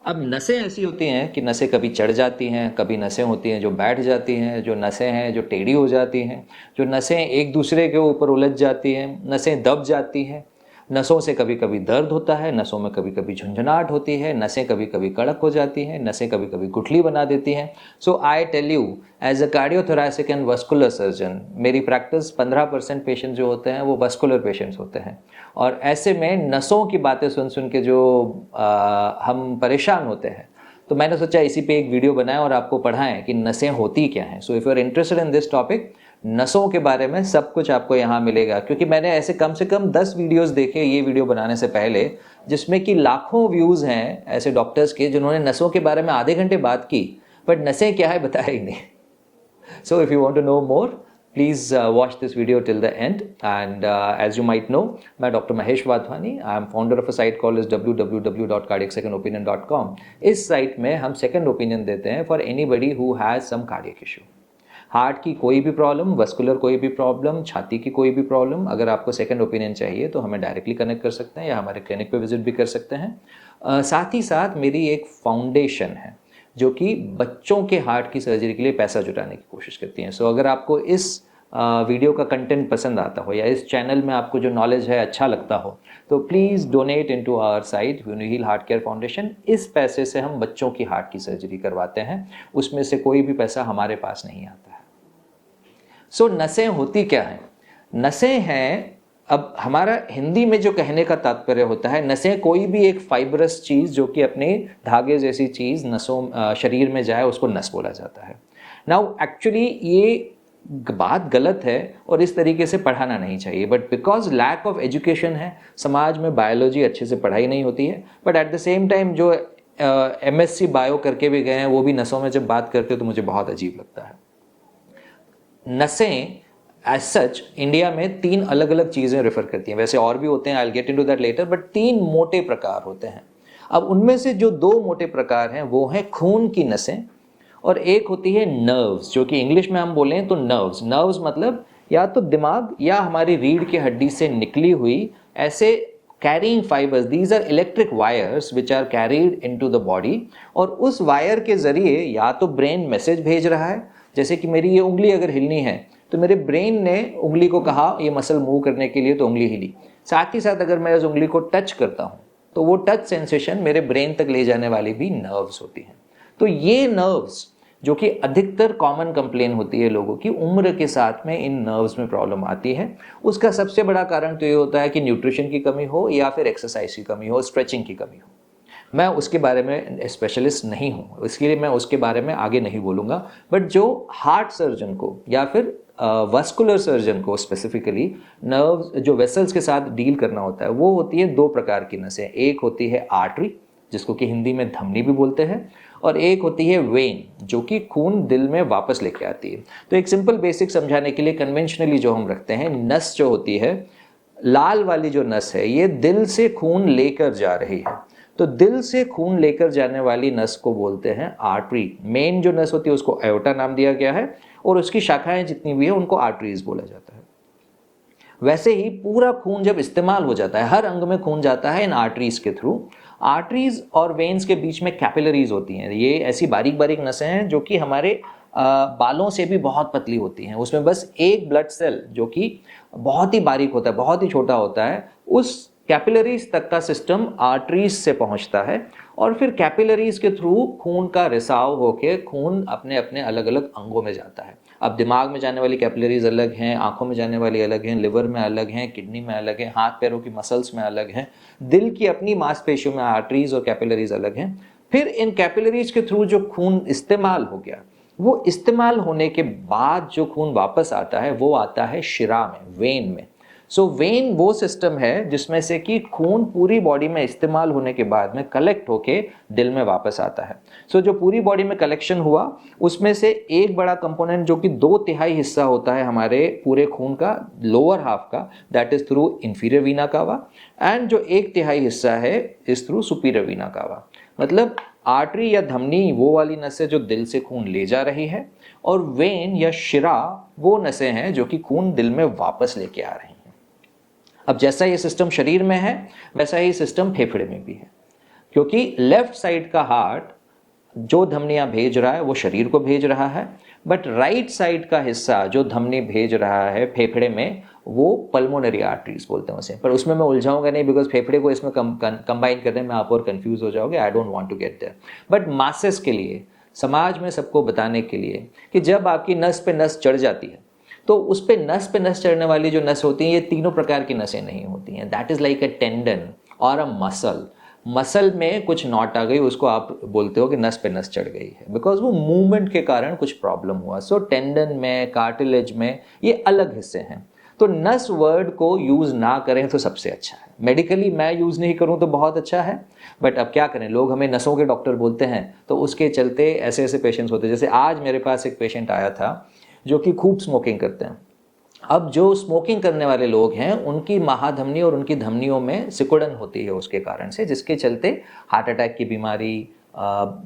अब नसें ऐसी होती हैं कि नसें कभी चढ़ जाती हैं, कभी नसें होती हैं जो बैठ जाती हैं, जो नसें हैं जो टेढ़ी हो जाती हैं, जो नसें एक दूसरे के ऊपर उलझ जाती हैं, नसें दब जाती हैं। नसों से कभी कभी दर्द होता है, नसों में कभी कभी झुंझुनाहट होती है, नसें कभी कभी कड़क हो जाती हैं, नसें कभी कभी गुठली बना देती हैं। So I tell you, as a cardiothoracic and vascular surgeon, मेरी प्रैक्टिस 15% पेशेंट जो होते हैं वो वस्कुलर पेशेंट्स होते हैं। और ऐसे में नसों की बातें सुन सुन के जो हम परेशान होते हैं, तो मैंने सोचा इसी पे एक वीडियो बनाएं और आपको पढ़ाएं कि नसें होती क्या हैं। So if you are interested in this topic, नसों के बारे में सब कुछ आपको यहाँ मिलेगा, क्योंकि मैंने ऐसे कम से कम 10 वीडियोस देखे ये वीडियो बनाने से पहले, जिसमें कि लाखों व्यूज़ हैं ऐसे डॉक्टर्स के जिन्होंने नसों के बारे में आधे घंटे बात की, बट नसें क्या है बताया ही नहीं। So if you want to know more, please watch this video till the end. And as you might know, मैं Dr. Mahesh Wadhwani, I am founder of a site called as www.cardiacsecondopinion.com. इस site में हम second opinion देते हैं for anybody who has some cardiac issue. Heart की कोई भी problem, vascular कोई भी प्रॉब्लम, छाती की कोई भी प्रॉब्लम, अगर आपको सेकंड ओपिनियन चाहिए तो हमें डायरेक्टली कनेक्ट कर सकते हैं या हमारे क्लिनिक पे विजिट भी कर सकते हैं। साथ ही साथ मेरी एक फाउंडेशन है जो कि बच्चों के हार्ट की सर्जरी के लिए पैसा जुटाने की कोशिश करती हैं। सो अगर आपको इस वीडियो का कंटेंट पसंद आता हो या इस चैनल में आपको जो नॉलेज है अच्छा लगता हो, तो please donate into our site Uniheal heart care foundation. इस पैसे से हम बच्चों की हार्ट की सर्जरी करवाते हैं, उसमें से कोई भी पैसा हमारे पास नहीं आता है। सो नसें होती क्या हैं? नसें हैं, अब हमारा हिंदी में जो कहने का तात्पर्य होता है, नसें कोई भी एक फाइब्रस चीज़ जो कि अपने धागे जैसी चीज़ नसों शरीर में जाए उसको नस बोला जाता है। नाउ एक्चुअली ये बात गलत है और इस तरीके से पढ़ाना नहीं चाहिए, but because lack of education है, समाज में बायोलॉजी अच्छे से पढ़ाई नहीं होती है। But at the same time जो MSc बायो करके भी गए हैं वो भी नसों में जब बात करते हो तो मुझे बहुत अजीब लगता है। नसें एज सच इंडिया में 3 अलग अलग चीज़ें रेफर करती हैं, वैसे और भी होते हैं, I will get into that later, but 3 मोटे प्रकार होते हैं। अब उनमें से जो 2 मोटे प्रकार हैं वो हैं खून की नसें, और एक होती है नर्व्स, जो कि इंग्लिश में हम बोलें तो नर्व्स। नर्व्स मतलब या तो दिमाग या हमारी रीढ़ की हड्डी से निकली हुई ऐसे carrying fibres, these are electric wires which are carried into the body, और उस वायर के जरिए या तो ब्रेन मैसेज भेज रहा है, जैसे कि मेरी ये उंगली अगर हिलनी है तो मेरे ब्रेन ने उंगली को कहा ये मसल मूव करने के लिए, तो उंगली हिली। साथ ही साथ अगर मैं उस उंगली को टच करता हूँ तो वो टच सेंसेशन मेरे ब्रेन तक ले जाने वाली भी नर्व्स होती हैं। तो ये नर्व्स जो कि अधिकतर कॉमन कंप्लेन होती है लोगों की, उम्र के साथ में इन नर्व्स में प्रॉब्लम आती है। उसका सबसे बड़ा कारण तो ये होता है कि न्यूट्रिशन की कमी हो या फिर एक्सरसाइज की कमी हो, स्ट्रेचिंग की कमी हो। मैं उसके बारे में स्पेशलिस्ट नहीं हूँ, इसलिए मैं उसके बारे में आगे नहीं बोलूँगा। बट जो हार्ट सर्जन को या फिर वस्कुलर सर्जन को स्पेसिफिकली नर्व्स जो वेसल्स के साथ डील करना होता है, वो होती है 2 प्रकार की नसें। एक होती है आर्टरी, जिसको कि हिंदी में धमनी भी बोलते हैं, और एक होती है वेन, जो कि खून दिल में वापस लेके आती है। तो एक सिंपल बेसिक समझाने के लिए कन्वेंशनली जो हम रखते हैं, नस जो होती है, लाल वाली जो नस है ये दिल से खून लेकर जा रही है, तो दिल से खून लेकर जाने वाली नस को बोलते हैं आर्टरी। मेन जो नस होती है उसको एओर्टा नाम दिया गया है, और उसकी शाखाएं जितनी भी है उनको आर्टरीज बोला जाता है। वैसे ही पूरा खून जब इस्तेमाल हो जाता है, हर अंग में खून जाता है इन आर्टरीज के थ्रू। आर्टरीज और वेन्स के बीच में कैपिलरीज होती हैं। ये ऐसी बारीक बारीक नसें हैं जो कि हमारे बालों से भी बहुत पतली होती हैं। उसमें बस एक ब्लड सेल जो कि बहुत ही बारीक होता है, बहुत ही छोटा होता है, उस कैपिलरीज तक का सिस्टम आर्टरीज से पहुंचता है, और फिर कैपिलरीज के थ्रू खून का रिसाव होकर खून अपने अपने अलग अलग अंगों में जाता है। अब दिमाग में जाने वाली कैपिलरीज अलग हैं, आंखों में जाने वाली अलग हैं, लिवर में अलग हैं, किडनी में अलग हैं, हाथ पैरों की मसल्स में अलग हैं, दिल की अपनी मांसपेशियों में आर्टरीज और कैपिलरीज अलग हैं। फिर इन कैपिलरीज के थ्रू जो खून इस्तेमाल हो गया, वो इस्तेमाल होने के बाद जो खून वापस आता है वो आता है शिरा में, वेन में। सो वेन वो सिस्टम है जिसमें से कि खून पूरी बॉडी में इस्तेमाल होने के बाद में कलेक्ट होके दिल में वापस आता है। सो जो पूरी बॉडी में कलेक्शन हुआ उसमें से एक बड़ा कंपोनेंट जो कि 2/3 हिस्सा होता है हमारे पूरे खून का, लोअर हाफ का, that is through inferior vena कावा, एंड जो 1/3 हिस्सा है इज थ्रू सुपीरियर वीना कावा। मतलब आर्टरी या धमनी वो वाली नसें जो दिल से खून ले जा रही है, और वेन या शिरा वो नसें हैं जो कि खून दिल में वापस लेके आ रही हैं। अब जैसा ये सिस्टम शरीर में है वैसा ही सिस्टम फेफड़े में भी है, क्योंकि लेफ्ट साइड का हार्ट जो धमनियां भेज रहा है वो शरीर को भेज रहा है, बट राइट साइड का हिस्सा जो धमनी भेज रहा है फेफड़े में वो पल्मोनरी आर्टरीज बोलते हैं उसे। पर उसमें मैं उलझाऊंगा नहीं, बिकॉज फेफड़े को इसमें कंबाइन करने में आप और कंफ्यूज हो जाओगे। I don't want to get there, but masses के लिए, समाज में सबको बताने के लिए कि जब आपकी नस पे नस चढ़ जाती है तो उस पे नस चढ़ने वाली जो नस होती है ये तीनों प्रकार की नसें नहीं होती हैं। That is like a tendon और अ मसल। मसल में कुछ नॉट आ गई, उसको आप बोलते हो कि नस पे नस चढ़ गई है, बिकॉज वो मूवमेंट के कारण कुछ प्रॉब्लम हुआ। सो टेंडन में, कार्टिलेज में ये अलग हिस्से हैं। तो नस वर्ड को यूज ना करें तो सबसे अच्छा है। मेडिकली मैं यूज नहीं करूं तो बहुत अच्छा है, बट अब क्या करें, लोग हमें नसों के डॉक्टर बोलते हैं, तो उसके चलते ऐसे ऐसे पेशेंट्स होते हैं। जैसे आज मेरे पास एक पेशेंट आया था जो कि खूब स्मोकिंग करते हैं। अब जो स्मोकिंग करने वाले लोग हैं उनकी महाधमनी और उनकी धमनियों में सिकुड़न होती है उसके कारण से, जिसके चलते हार्ट अटैक की बीमारी,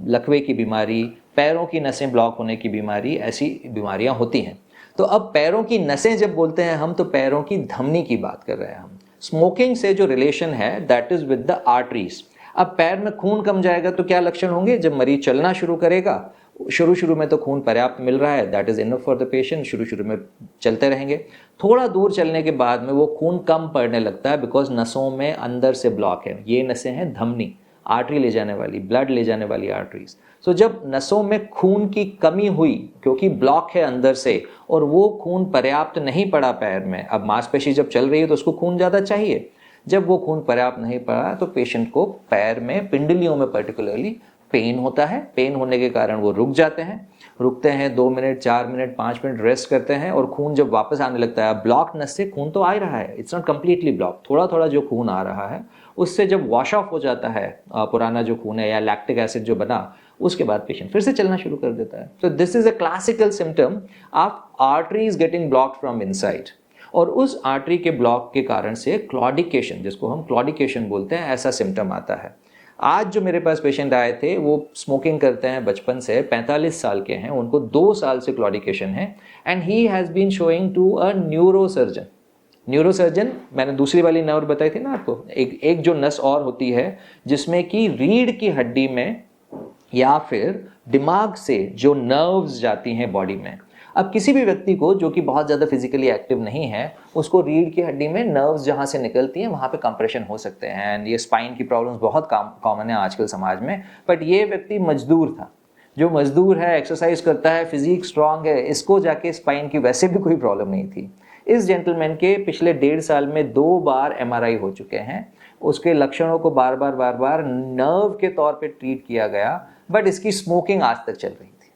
लकवे की बीमारी, पैरों की नसें ब्लॉक होने की बीमारी, ऐसी बीमारियां होती हैं। तो अब पैरों की नसें जब बोलते हैं हम, तो पैरों की धमनी की बात कर रहे हैं हम। स्मोकिंग से जो रिलेशन है that is with the arteries. अब पैर में खून कम जाएगा तो क्या लक्षण होंगे? जब मरीज चलना शुरू करेगा, शुरू में तो खून पर्याप्त मिल रहा है, that is enough for the patient, शुरू में चलते रहेंगे। थोड़ा दूर चलने के बाद में वो खून कम पड़ने लगता है, बिकॉज नसों में अंदर से ब्लॉक है। ये नसें हैं धमनी, आर्टरी ले जाने वाली, ब्लड ले जाने वाली आर्टरीज। सो जब नसों में खून की कमी हुई, क्योंकि ब्लॉक है अंदर से और वो खून पर्याप्त नहीं पड़ा पैर में, अब मांसपेशी जब चल रही है तो उसको खून ज़्यादा चाहिए, जब वो खून पर्याप्त नहीं पड़ा तो पेशेंट को पैर में, पिंडलियों में पर्टिकुलरली पेन होता है। पेन होने के कारण वो रुक जाते हैं, रुकते हैं 2 मिनट, 4 मिनट, 5 मिनट रेस्ट करते हैं, और खून जब वापस आने लगता है, ब्लॉक नस से खून तो आ ही रहा है, इट्स नॉट कंप्लीटली ब्लॉक, थोड़ा थोड़ा जो खून आ रहा है उससे जब वॉश ऑफ हो जाता है पुराना जो खून है या लैक्टिक एसिड जो बना, उसके बाद पेशेंट फिर से चलना शुरू कर देता है। तो this is a classical symptom of arteries getting blocked from inside. और उस आर्टरी के ब्लॉक के कारण से क्लॉडिकेशन, जिसको हम क्लॉडिकेशन बोलते हैं, ऐसा सिम्टम आता है। आज जो मेरे पास पेशेंट आए थे वो स्मोकिंग करते हैं बचपन से, 45 साल के हैं, उनको 2 साल से क्लॉडिकेशन है, and he has been showing to a neurosurgeon. Neurosurgeon, मैंने दूसरी वाली नर्व बताई थी ना आपको, एक जो नस और होती है जिसमें कि रीढ़ की हड्डी में या फिर दिमाग से जो नर्व्स जाती हैं बॉडी में। अब किसी भी व्यक्ति को जो कि बहुत ज़्यादा फिजिकली एक्टिव नहीं है, उसको रीढ़ की हड्डी में नर्व्स जहाँ से निकलती हैं वहाँ पे कंप्रेशन हो सकते हैं, एंड ये स्पाइन की प्रॉब्लम्स बहुत कॉमन है आजकल समाज में। बट ये व्यक्ति मजदूर था, जो मजदूर है, एक्सरसाइज करता है, फिजिक स्ट्रांग है, इसको जाके स्पाइन की वैसे भी कोई प्रॉब्लम नहीं थी। इस जेंटलमैन के पिछले 1.5 साल में 2 बार MRI हो चुके हैं, उसके लक्षणों को बार बार नर्व के तौर पे ट्रीट किया गया, बट इसकी स्मोकिंग आज तक चल रही थी।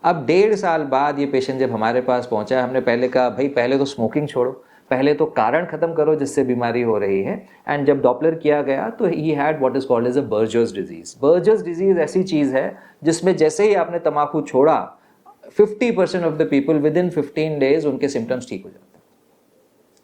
अब 1.5 साल बाद ये पेशेंट जब हमारे पास पहुंचा, हमने पहले कहा भाई पहले तो स्मोकिंग छोड़ो, पहले तो कारण खत्म करो जिससे बीमारी हो रही है। एंड जब डॉपलर किया गया तो he had what is called as a Buerger's disease. Buerger's disease ऐसी चीज है जिसमें जैसे ही आपने तंबाकू छोड़ा, 50% of the people with in 15 days उनके सिम्टम्स ठीक हो जाते हैं।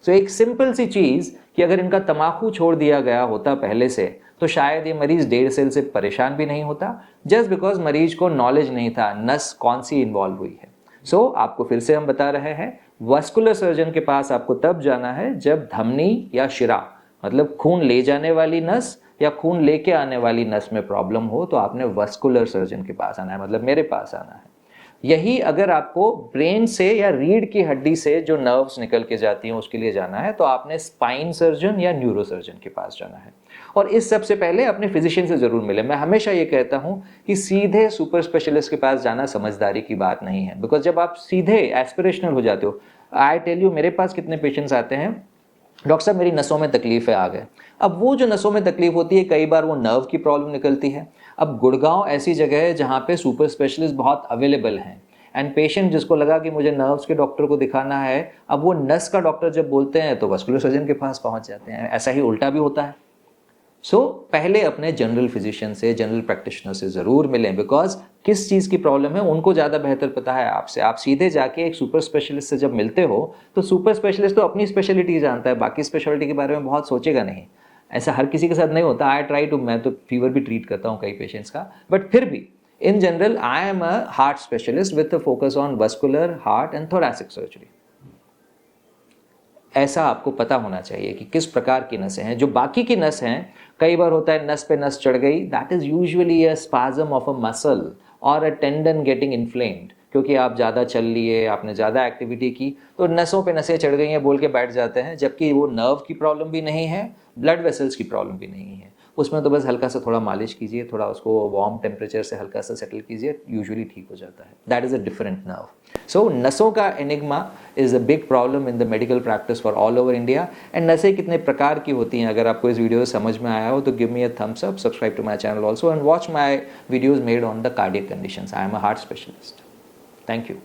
तो एक सिंपल सी चीज कि अगर इनका तंबाकू छोड़ दिया गया होता पहले से, तो शायद ये मरीज 1.5 साल से परेशान भी नहीं होता, जस्ट बिकॉज मरीज को नॉलेज नहीं था नस कौन सी इन्वॉल्व हुई है। सो आपको फिर से हम बता रहे हैं, वस्कुलर सर्जन के पास आपको तब जाना है जब धमनी या शिरा, मतलब खून ले जाने वाली नस या खून लेके आने वाली नस में प्रॉब्लम हो, तो आपने वस्कुलर सर्जन के पास आना है, मतलब मेरे पास आना है। यही अगर आपको ब्रेन से या रीढ़ की हड्डी से जो नर्व्स निकल के जाती हैं उसके लिए जाना है, तो आपने स्पाइन सर्जन या न्यूरो सर्जन के पास जाना है। और इस सबसे पहले अपने फिजिशियन से जरूर मिले। मैं हमेशा ये कहता हूं कि सीधे सुपर स्पेशलिस्ट के पास जाना समझदारी की बात नहीं है, बिकॉज जब आप सीधे एस्पिरेशनल हो जाते हो, आई टेल यू, मेरे पास कितने पेशेंट्स आते हैं, डॉक्टर साहब मेरी नसों में तकलीफ है, आ गए। अब वो जो नसों में तकलीफ होती है, कई बार वो नर्व की प्रॉब्लम निकलती है। अब गुड़गांव ऐसी जगह है जहाँ पे सुपर स्पेशलिस्ट बहुत अवेलेबल हैं, एंड पेशेंट जिसको लगा कि मुझे नर्व्स के डॉक्टर को दिखाना है, अब वो नस का डॉक्टर जब बोलते हैं तो वस्कुलर सर्जन के पास पहुंच जाते हैं। ऐसा ही उल्टा भी होता है। सो पहले अपने जनरल फिजिशियन से, जनरल प्रैक्टिशनर से जरूर मिलें, बिकॉज किस चीज़ की प्रॉब्लम है उनको ज़्यादा बेहतर पता है आपसे। आप सीधे जाके एक सुपर स्पेशलिस्ट से जब मिलते हो, तो सुपर स्पेशलिस्ट तो अपनी स्पेशलिटी जानता है, बाकी स्पेशलिटी के बारे में बहुत सोचेगा नहीं। ऐसा हर किसी के साथ नहीं होता। आई ट्राई टू, मैं तो फीवर भी ट्रीट करता हूँ कई पेशेंट्स का, बट फिर भी in general I am a heart specialist with a focus on vascular, heart and thoracic surgery. ऐसा आपको पता होना चाहिए कि किस प्रकार की नसें हैं। जो बाकी की नस हैं, कई बार होता है नस पे नस चढ़ गई, that is usually a spasm of a muscle और अ टेंडन गेटिंग इन्फ्लेम्ड, क्योंकि आप ज़्यादा चल लिए, आपने ज़्यादा एक्टिविटी की, तो नसों पे नसें चढ़ गई हैं बोल के बैठ जाते हैं, जबकि वो नर्व की प्रॉब्लम भी नहीं है, ब्लड वेसल्स की प्रॉब्लम भी नहीं है। उसमें तो बस हल्का सा थोड़ा मालिश कीजिए, थोड़ा उसको वार्म टेम्परेचर से हल्का सा सेटल कीजिए, यूजुअली ठीक हो जाता है। That is a different nerve. So नसों का enigma is a big problem in the medical practice for all over India. And नसें कितने प्रकार की होती हैं, अगर आपको इस वीडियो से समझ में आया हो तो give me a thumbs up, subscribe to my channel also, and watch my videos made on the cardiac conditions. I am a heart specialist. Thank you.